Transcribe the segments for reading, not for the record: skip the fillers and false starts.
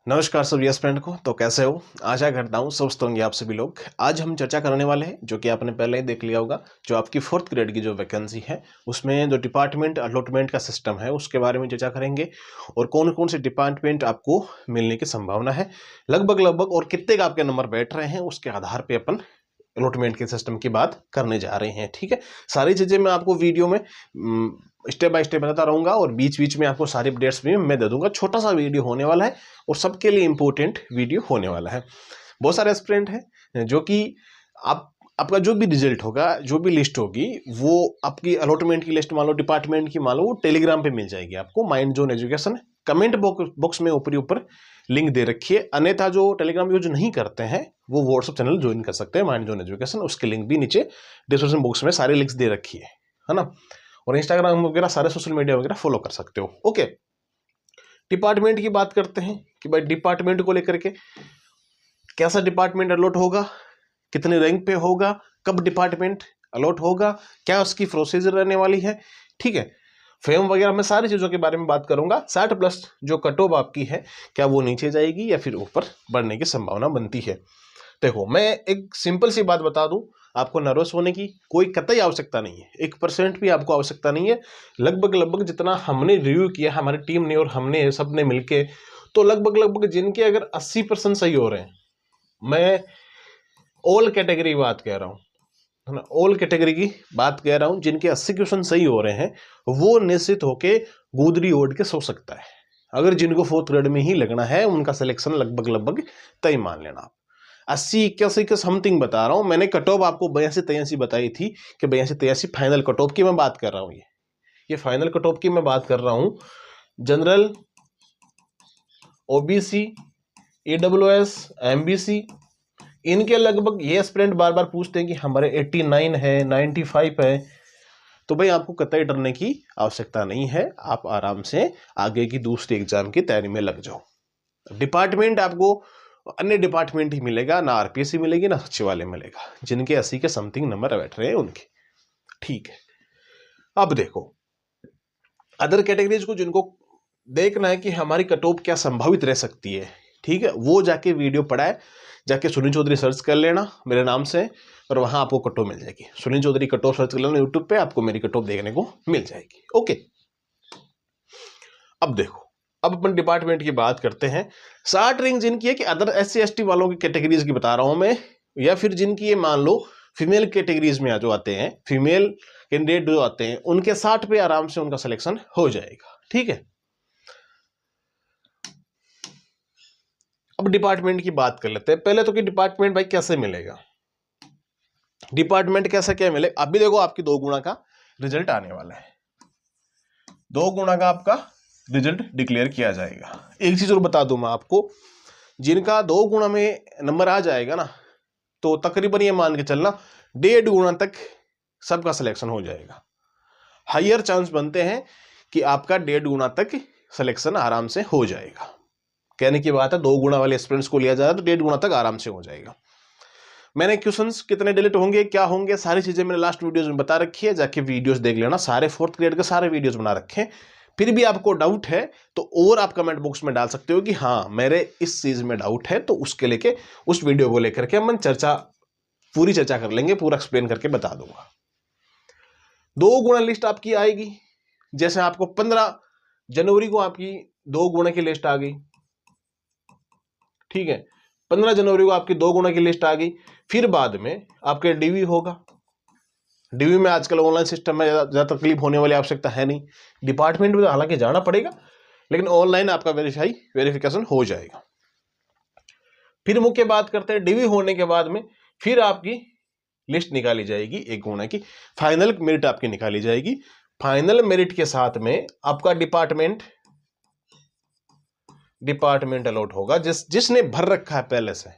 नमस्कार सभी स्टूडेंट को। तो कैसे हो? आशा करता हूँ स्वस्थ होंगे आप सभी लोग। आज हम चर्चा करने वाले हैं, जो कि आपने पहले ही देख लिया होगा, जो आपकी 4th ग्रेड की जो वैकेंसी है उसमें जो डिपार्टमेंट अलॉटमेंट का सिस्टम है उसके बारे में चर्चा करेंगे और कौन कौन से डिपार्टमेंट आपको मिलने की संभावना है, लगभग और कितने का आपके नंबर बैठ रहे हैं, उसके आधार पर अपन अलॉटमेंट के सिस्टम की बात करने जा रहे हैं। ठीक है, सारी चीज़ें मैं आपको वीडियो में स्टेप बाय स्टेप बताता रहूंगा और बीच बीच में आपको सारी अपडेट्स भी मैं दे दूंगा। छोटा सा वीडियो होने वाला है और सबके लिए इंपॉर्टेंट वीडियो होने वाला है। बहुत सारे एस्पिरेंट हैं जो कि आपका जो भी रिजल्ट होगा, जो भी लिस्ट होगी, वो आपकी अलॉटमेंट की लिस्ट मान लो, डिपार्टमेंट की मान लो, वो टेलीग्राम पे मिल जाएगी आपको। Mind zone education comment box में ऊपर लिंक दे रखी है। अन्यथा जो टेलीग्राम यूज नहीं करते हैं वो व्हाट्सएप चैनल ज्वाइन कर सकते हैं, माइंड जोन एजुकेशन। उसके लिंक भी नीचे डिस्क्रिप्शन बॉक्स में सारे लिंक्स दे रखी है ना। और इंस्टाग्राम वगैरह सारे सोशल मीडिया वगैरह फॉलो कर सकते हो। ओके, डिपार्टमेंट की बात करते हैं कि भाई डिपार्टमेंट को लेकर के कैसा डिपार्टमेंट अलॉट होगा, कितने रैंक पे होगा, कब डिपार्टमेंट अलॉट होगा, क्या उसकी प्रोसीजर रहने वाली है। ठीक है, फेम वगैरह मैं सारी चीज़ों के बारे में बात करूंगा। 60+ जो कट ऑफ आपकी है, क्या वो नीचे जाएगी या फिर ऊपर बढ़ने की संभावना बनती है। देखो, मैं एक सिंपल सी बात बता दूं, आपको नर्वस होने की कोई कतई आवश्यकता नहीं है, 1% भी आपको आवश्यकता नहीं है। लगभग जितना हमने रिव्यू किया हमारी टीम ने और हमने सबने मिलके, तो लगभग जिनके अगर 80% सही हो रहे हैं, मैं ऑल कैटेगरी बात कह रहा हूँ, है ना, ऑल कैटेगरी की बात कह रहा हूँ, जिनके 80 क्वेश्चन सही हो रहे हैं वो निश्चित होके गुदरी ओढ़ के सो सकता है। अगर जिनको 4th ग्रेड में ही लगना है उनका सिलेक्शन लगभग तय मान लेना आप। 80-81 का समथिंग बता रहा हूं। मैंने कट ऑफ आपको 82-83 बताई थी कि 82-83 फाइनल कट ऑफ की मैं बात कर रहा हूं। ये फाइनल कट ऑफ की मैं बात कर रहा हूं। जनरल, ओबीसी, ईडब्ल्यूएस, एमबीसी, इनके लगभग ये एस्पिरेंट बार बार पूछते हैं कि हमारे 89 है, 95 है। तो भाई आपको कतई डरने की आवश्यकता नहीं है, आप आराम से आगे की दूसरी एग्जाम की तैयारी में लग जाओ। डिपार्टमेंट आपको अन्य डिपार्टमेंट ही मिलेगा, ना आरपीएससी मिलेगी ना सचिवालय मिलेगा, जिनके 80 के समथिंग नंबर बैठ रहे हैं उनके। ठीक है, अब देखो अदर कैटेगरीज को जिनको देखना है कि हमारी कट ऑफ क्या संभावित रह सकती है, ठीक है, वो जाके वीडियो पढ़ा है, जाके सुनील चौधरी सर्च कर लेना मेरे नाम से और वहां आपको कट ऑफ मिल जाएगी। Sunil Chaudhary cut off search कर लेना यूट्यूब पे, आपको मेरी कट ऑफ देखने को मिल जाएगी। ओके, अब देखो, अब अपन डिपार्टमेंट की बात करते हैं। 60 रैंक जिनकी है कि अदर SC ST वालों की कैटेगरीज की बता रहा हूं मैं, या फिर जिनकी ये मान लो फीमेल कैटेगरीज में जो आते हैं, फीमेल कैंडिडेट जो आते हैं, उनके 60 पे आराम से उनका सिलेक्शन हो जाएगा। ठीक है, अब डिपार्टमेंट की बात कर लेते हैं। पहले तो कि डिपार्टमेंट भाई कैसे मिलेगा, डिपार्टमेंट कैसे क्या मिलेगा। अभी देखो आपकी 2 गुणा का रिजल्ट आने वाला है, 2 गुणा का आपका रिजल्ट डिक्लेयर किया जाएगा। एक चीज और बता दूं मैं आपको, जिनका 2 गुणा में नंबर आ जाएगा ना, तो तकरीबन ये मान के चलना 1.5 गुणा तक सबका सिलेक्शन हो जाएगा। हायर चांस बनते हैं कि आपका 1.5 गुणा तक सिलेक्शन आराम से हो जाएगा। कहने की बात है 2 गुणा वाले स्टूडेंट्स को लिया जाए तो 1.5 गुणा तक आराम से हो जाएगा। मैंने क्वेश्चंस कितने डिलीट होंगे, क्या होंगे, सारी चीजें मैंने लास्ट वीडियोस में बता रखी है, जाके वीडियोस देख लेना। सारे 4th ग्रेड के सारे वीडियोस बना रखे हैं। फिर भी आपको डाउट है तो और आप कमेंट बॉक्स में डाल सकते हो कि हाँ मेरे इस चीज में डाउट है, तो उसके लेके उस वीडियो को लेकर के हम पूरी चर्चा कर लेंगे, पूरा एक्सप्लेन करके बता दूंगा। 2 गुणा लिस्ट आपकी आएगी, जैसे आपको 15 जनवरी को आपकी 2 गुणा की लिस्ट आ गई। ठीक है, 15 जनवरी को आपकी 2 गुणा की लिस्ट आ गई। फिर बाद में आपके डीवी होगा। डीवी में आजकल ऑनलाइन सिस्टम में ज्यादा तकलीफ होने वाली आवश्यकता है नहीं। डिपार्टमेंट में हालांकि जाना पड़ेगा, लेकिन ऑनलाइन आपका वेरिफिकेशन हो जाएगा। फिर मुख्य बात करते हैं, डीवी होने के बाद में फिर आपकी लिस्ट निकाली जाएगी 1 गुणा की, फाइनल मेरिट आपकी निकाली जाएगी। फाइनल मेरिट के साथ में आपका डिपार्टमेंट अलॉट होगा। जिसने भर रखा है पहले से,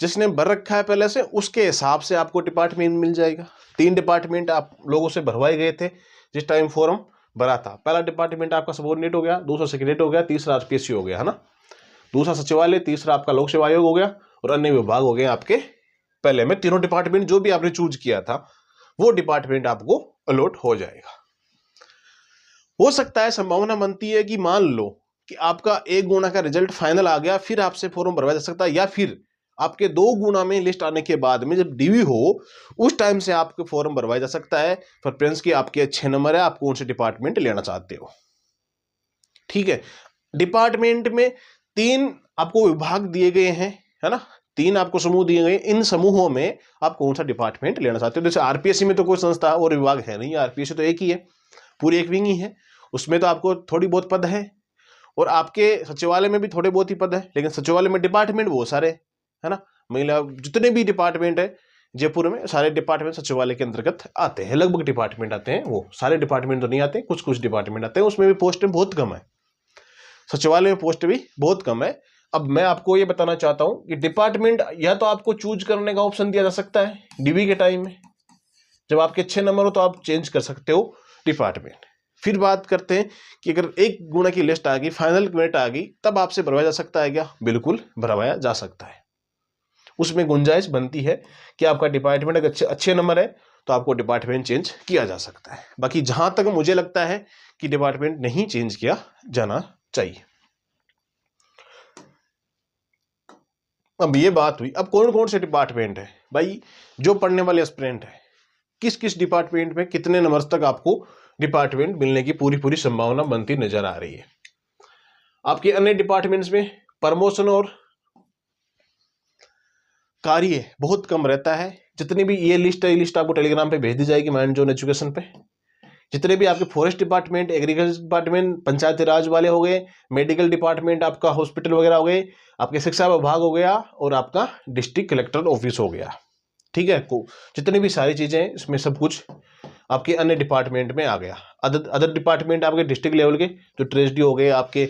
जिसने भर रखा है पहले से, उसके हिसाब से आपको डिपार्टमेंट मिल जाएगा। 3 डिपार्टमेंट आप लोगों से भरवाए गए थे जिस टाइम फॉर्म भरा था। पहला डिपार्टमेंट आपका सबॉर्डिनेट हो गया, दूसरा सेक्रेटरी हो गया, तीसरा आरपीएससी हो गया, है ना, दूसरा सचिवालय, तीसरा आपका लोक सेवा आयोग हो गया और अन्य विभाग हो गए आपके। पहले में तीनों डिपार्टमेंट जो भी आपने चूज किया था वो डिपार्टमेंट आपको अलॉट हो जाएगा। हो सकता है, संभावना बनती है कि मान लो कि आपका 1 गुना का रिजल्ट फाइनल आ गया, फिर आपसे फॉर्म भरवाया जा सकता है, या फिर आपके 2 गुना में लिस्ट आने के बाद में जब डीवी हो उस टाइम से आपके फॉर्म भरवाया जा सकता है। प्रेफरेंस की आपके अच्छे नंबर है, आप कौन से डिपार्टमेंट लेना चाहते हो। ठीक है, डिपार्टमेंट में 3 आपको विभाग दिए गए हैं, है ना, 3 आपको समूह दिए गए। इन समूहों में आप कौन सा डिपार्टमेंट लेना चाहते हो। जैसे आरपीएससी में तो कोई संस्था और विभाग है नहीं, आरपीएससी तो एक ही है, पूरी एक विंग ही है, उसमें तो आपको थोड़ी बहुत पद है, और आपके सचिवालय में भी थोड़े बहुत ही पद है, लेकिन सचिवालय में डिपार्टमेंट बहुत सारे, है ना, महिला जितने भी डिपार्टमेंट है जयपुर में, सारे डिपार्टमेंट सचिवालय के अंतर्गत आते हैं, लगभग डिपार्टमेंट आते हैं। वो सारे डिपार्टमेंट तो नहीं आते, कुछ कुछ डिपार्टमेंट आते हैं, उसमें भी पोस्टें बहुत कम है, सचिवालय में पोस्ट भी बहुत कम है। अब मैं आपको ये बताना चाहता हूं कि डिपार्टमेंट या तो आपको चूज करने का ऑप्शन दिया जा सकता है डीबी के टाइम में, जब आपके अच्छे नंबर हो तो आप चेंज कर सकते हो डिपार्टमेंट। फिर बात करते हैं कि अगर 1 गुना की लिस्ट आ गई, फाइनल मेरिट आ गई, तब आपसे भरवाया जा सकता है क्या? बिल्कुल भरवाया जा सकता है। उसमें गुंजाइश बनती है कि आपका डिपार्टमेंट अगर अच्छे नंबर है तो आपको डिपार्टमेंट चेंज किया जा सकता है। बाकी जहां तक मुझे लगता है कि डिपार्टमेंट नहीं चेंज किया जाना चाहिए। अब ये बात हुई, अब कौन कौन से डिपार्टमेंट है भाई जो पढ़ने वाले एस्पिरेंट है, किस किस डिपार्टमेंट में कितने नंबर्स तक आपको डिपार्टमेंट मिलने की पूरी संभावना बनती नजर आ रही है। आपके अन्य डिपार्टमेंट्स में प्रमोशन और कार्य बहुत कम रहता है। जितनी भी ये लिस्ट है, ये लिस्ट आपको टेलीग्राम पे भेज दी जाएगी माइंड जोन एजुकेशन पे। जितने भी आपके फॉरेस्ट डिपार्टमेंट, एग्रीकल्चर डिपार्टमेंट, पंचायती राज वाले हो गए, मेडिकल डिपार्टमेंट, आपका हॉस्पिटल वगैरह हो गए, आपके शिक्षा विभाग हो गया, और आपका डिस्ट्रिक्ट कलेक्टर ऑफिस हो गया, ठीक है, जितनी भी सारी चीजें हैं इसमें सब कुछ आपके अन्य डिपार्टमेंट में आ गया। अदर डिपार्टमेंट आपके डिस्ट्रिक्ट लेवल के जो ट्रेजडी हो गए आपके,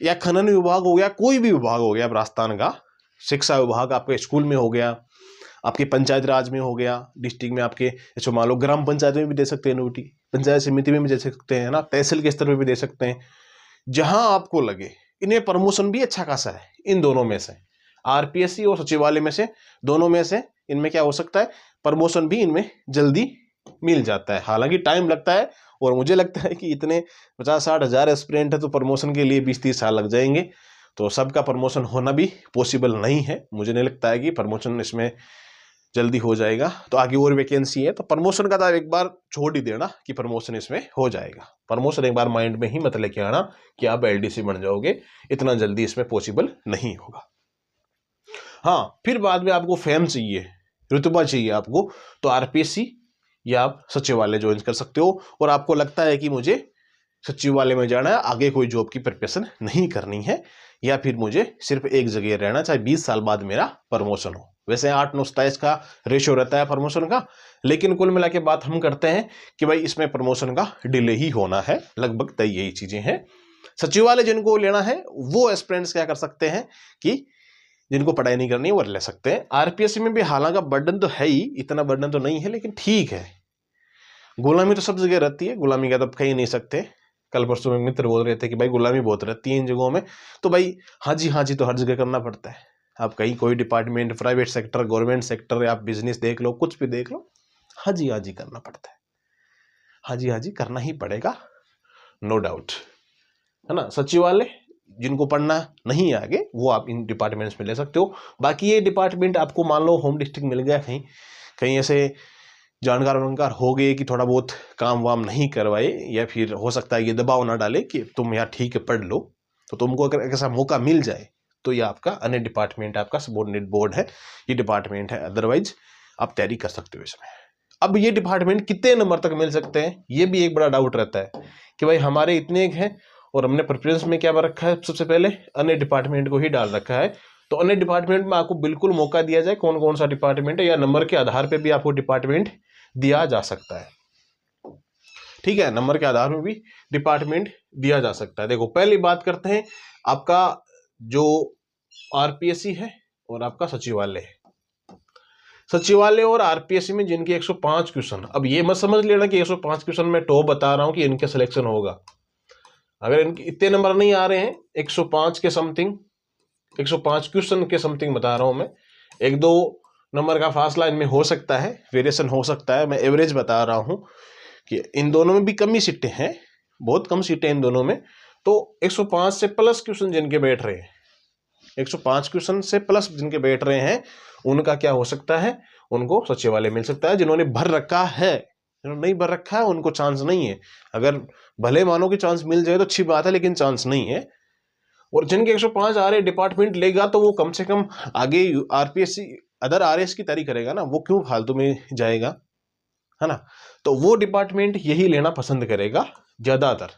या खनन विभाग हो गया, कोई भी विभाग हो गया राजस्थान का, शिक्षा विभाग आपके स्कूल में हो गया, आपके पंचायत राज में हो गया, डिस्ट्रिक्ट में आपके जैसे मान लो ग्राम पंचायत में भी दे सकते हैं नोटी, पंचायत समिति में भी दे सकते हैं ना, तहसील के स्तर पर भी दे सकते हैं, जहां आपको लगे। इन्हें प्रमोशन भी अच्छा खासा है इन दोनों में से, आरपीएससी और सचिवालय में से, दोनों में से इनमें क्या हो सकता है, प्रमोशन भी इनमें जल्दी मिल जाता है। हालांकि टाइम लगता है, और मुझे लगता है कि इतने 50-60 हज़ार एस्पिरेंट है तो प्रमोशन के लिए 20-30 साल लग जाएंगे, तो सबका प्रमोशन होना भी पॉसिबल नहीं है। मुझे नहीं लगता है कि प्रमोशन इसमें जल्दी हो जाएगा। तो आगे और वैकेंसी है, तो प्रमोशन का तो एक बार छोड़ ही देना कि प्रमोशन इसमें हो जाएगा। प्रमोशन एक बार माइंड में ही मत लेके आना कि आप एलडीसी बन जाओगे, इतना जल्दी इसमें पॉसिबल नहीं होगा। हाँ, फिर बाद में आपको फेम चाहिए, रुतबा चाहिए आपको, तो आरपीएससी या आप सचिवालय ज्वाइन कर सकते हो। और आपको लगता है कि मुझे सचिवालय में जाना है, आगे कोई जॉब की प्रिपरेशन नहीं करनी है, या फिर मुझे सिर्फ एक जगह रहना, चाहे 20 साल बाद मेरा प्रमोशन हो। वैसे 8-9-27 का रेशियो रहता है प्रमोशन का, लेकिन कुल मिला के बात हम करते हैं कि भाई इसमें प्रमोशन का डिले ही होना है, लगभग तय यही चीजें हैं। सचिवालय जिनको लेना है वो एस्पिरेंट्स क्या कर सकते हैं कि जिनको पढ़ाई नहीं करनी वो ले सकते हैं। आरपीएससी में भी हालांकि बर्डन तो है ही, इतना बर्डन तो नहीं है, लेकिन ठीक है। गुलामी तो सब जगह रहती है, गुलामी का तो कहीं नहीं सकते। कल परसों में मित्र बोल रहे थे कि भाई गुलामी बहुत रहती है इन जगहों में, तो भाई हाँ जी तो हर जगह करना पड़ता है। आप कहीं कोई department, private sector, government sector, आप बिजनेस देख लो, कुछ भी देख लो, हाँ जी करना पड़ता है, हाँ जी करना ही पड़ेगा, नो डाउट, है ना। सचिवालय जिनको पढ़ना नहीं आगे वो आप इन डिपार्टमेंट्स में ले सकते हो। बाकी ये डिपार्टमेंट आपको मान लो होम डिस्ट्रिक्ट मिल गया, कहीं कहीं ऐसे जानकार वानकार हो गए कि थोड़ा बहुत काम वाम नहीं करवाए, या फिर हो सकता है ये दबाव ना डाले कि तुम यहाँ ठीक है पढ़ लो, तो तुमको अगर ऐसा मौका मिल जाए तो ये आपका अन्य डिपार्टमेंट, आपका सबऑर्डिनेट बोर्ड है, ये डिपार्टमेंट है, अदरवाइज आप तैयारी कर सकते हो इसमें। अब ये डिपार्टमेंट कितने नंबर तक मिल सकते हैं, ये भी एक बड़ा डाउट रहता है कि भाई हमारे इतने हैं और हमने प्रेफरेंस में क्या रखा है, सबसे पहले अन्य डिपार्टमेंट को ही डाल रखा है। तो अन्य डिपार्टमेंट में आपको बिल्कुल मौका दिया जाए, कौन कौन सा डिपार्टमेंट है, या नंबर के आधार पे भी आपको डिपार्टमेंट दिया जा सकता है, ठीक है, नंबर के आधार में भी डिपार्टमेंट दिया जा सकता है। देखो पहली बात करते हैं आपका जो आरपीएससी है और आपका सचिवालय है। सचिवालय और आरपीएससी में जिनके 105 क्वेश्चन, अब ये मत समझ लेना कि 105 क्वेश्चन मैं टॉप बता रहा हूं कि इनके सिलेक्शन होगा। अगर इनके इतने नंबर नहीं आ रहे हैं, 105 के समथिंग, 105 क्वेश्चन के समथिंग बता रहा हूं मैं, 1-2 नंबर का फासला इनमें हो सकता है, वेरिएशन हो सकता है, मैं एवरेज बता रहा हूं कि इन दोनों में भी कम ही सीटें हैं, बहुत कम सीटें इन दोनों में, तो 105 से प्लस क्वेश्चन जिनके बैठ रहे हैं, 105 क्वेश्चन से प्लस जिनके बैठ रहे हैं, उनका क्या हो सकता है, उनको सचिवालय मिल सकता है। जिन्होंने भर रखा है, जिन्होंने नहीं भर रखा है, उनको चांस नहीं है। अगर भले मानो कि चांस मिल जाए तो अच्छी बात है, लेकिन चांस नहीं है। और जिनके 105 आ रहे डिपार्टमेंट लेगा तो वो कम से कम आगे आरपीएससी अदर आरएस की तैयारी करेगा ना, वो क्यों फालतू में जाएगा, है ना। तो वो डिपार्टमेंट यही लेना पसंद करेगा ज्यादातर।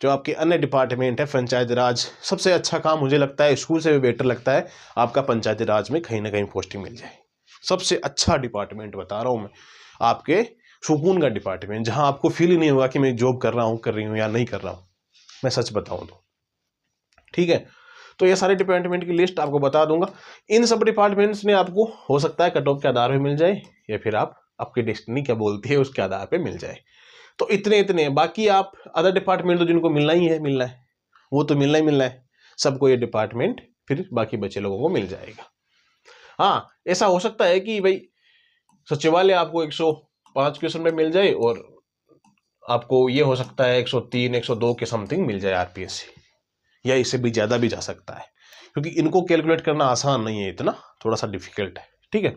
जो आपके अन्य डिपार्टमेंट है, पंचायती राज, सबसे अच्छा काम मुझे लगता है, स्कूल से भी बेटर लगता है आपका पंचायती राज में कहीं ना कहीं पोस्टिंग मिल जाए। सबसे अच्छा डिपार्टमेंट बता रहा हूं मैं, आपके सुकून का डिपार्टमेंट, जहां आपको फील ही नहीं होगा कि मैं जॉब कर रहा हूं, कर रही हूं या नहीं कर रहा हूं, मैं सच बताऊं तो। ठीक है, तो ये सारे डिपार्टमेंट की लिस्ट आपको बता दूंगा। इन सब डिपार्टमेंट्स में आपको हो सकता है कट ऑफ के आधार पे मिल जाए, या फिर आपकी डेस्टिनी क्या बोलती है उसके आधार पे मिल जाए। तो इतने बाकी आप अदर डिपार्टमेंट तो जिनको मिलना ही है, मिलना है, वो तो मिलना ही मिलना है सबको, ये डिपार्टमेंट फिर बाकी बचे लोगों को मिल जाएगा। हाँ, ऐसा हो सकता है कि भाई सचिवालय आपको 105 क्वेश्चन में मिल जाए, और आपको ये हो सकता है 103 102 के समथिंग मिल जाए आरपीएससी, या इससे भी ज्यादा भी जा सकता है, क्योंकि इनको कैलकुलेट करना आसान नहीं है, इतना थोड़ा सा डिफिकल्ट है। ठीक है,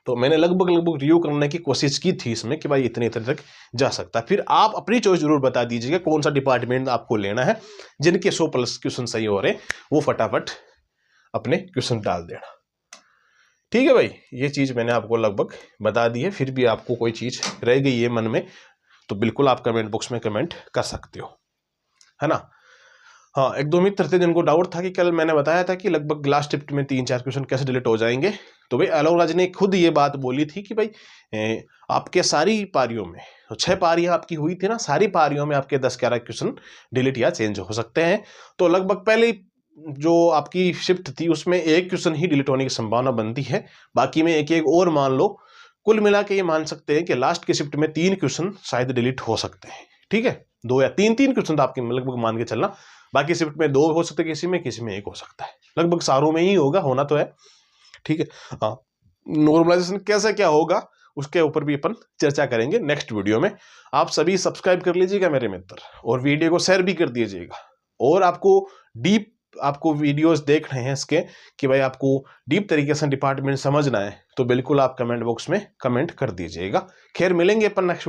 तो मैंने लगभग रिव्यू करने की कोशिश की थी इसमें कि भाई इतने तक जा सकता है। फिर आप अपनी चॉइस जरूर बता दीजिएगा कौन सा डिपार्टमेंट आपको लेना है। जिनके 100 प्लस क्वेश्चन सही हो रहे वो फटाफट अपने क्वेश्चन डाल देना। ठीक है भाई, ये चीज मैंने आपको लगभग बता दी है। फिर भी आपको कोई चीज रह गई है मन में तो बिल्कुल आप कमेंट बॉक्स में कमेंट कर सकते हो, है ना। हाँ, एक दो मित्र थे जिनको डाउट था कि कल मैंने बताया था कि लगभग लास्ट शिफ्ट में 3-4 क्वेश्चन कैसे डिलीट हो जाएंगे। तो भाई आलोक राज ने खुद ये बात बोली थी कि भाई आपके सारी पारियों में, 6 पारियां आपकी हुई थी ना, सारी पारियों में आपके 10-11 क्वेश्चन डिलीट या चेंज हो सकते हैं। तो लगभग पहले जो आपकी शिफ्ट थी उसमें एक क्वेश्चन ही डिलीट होने की संभावना बनती है, बाकी में एक एक और मान लो। कुल मिला के ये मान सकते हैं कि लास्ट की शिफ्ट में 3 क्वेश्चन शायद डिलीट हो सकते हैं। ठीक है, 2 या 3 क्वेश्चन तो आपके लगभग मान के चलना, बाकी शिफ्ट में 2 हो सकते हैं, किसी में 1 हो सकता है, लगभग सारों में ही होगा, होना तो है। ठीक है, हाँ, नॉर्मलाइजेशन कैसे क्या होगा उसके ऊपर भी अपन चर्चा करेंगे नेक्स्ट वीडियो में। आप सभी सब्सक्राइब कर लीजिएगा मेरे मित्र, और वीडियो को शेयर भी कर दीजिएगा। और आपको वीडियोस देख रहे हैं इसके कि भाई आपको डीप तरीके से डिपार्टमेंट समझना है, तो बिल्कुल आप कमेंट बॉक्स में कमेंट कर दीजिएगा। खैर, मिलेंगे अपन नेक्स्ट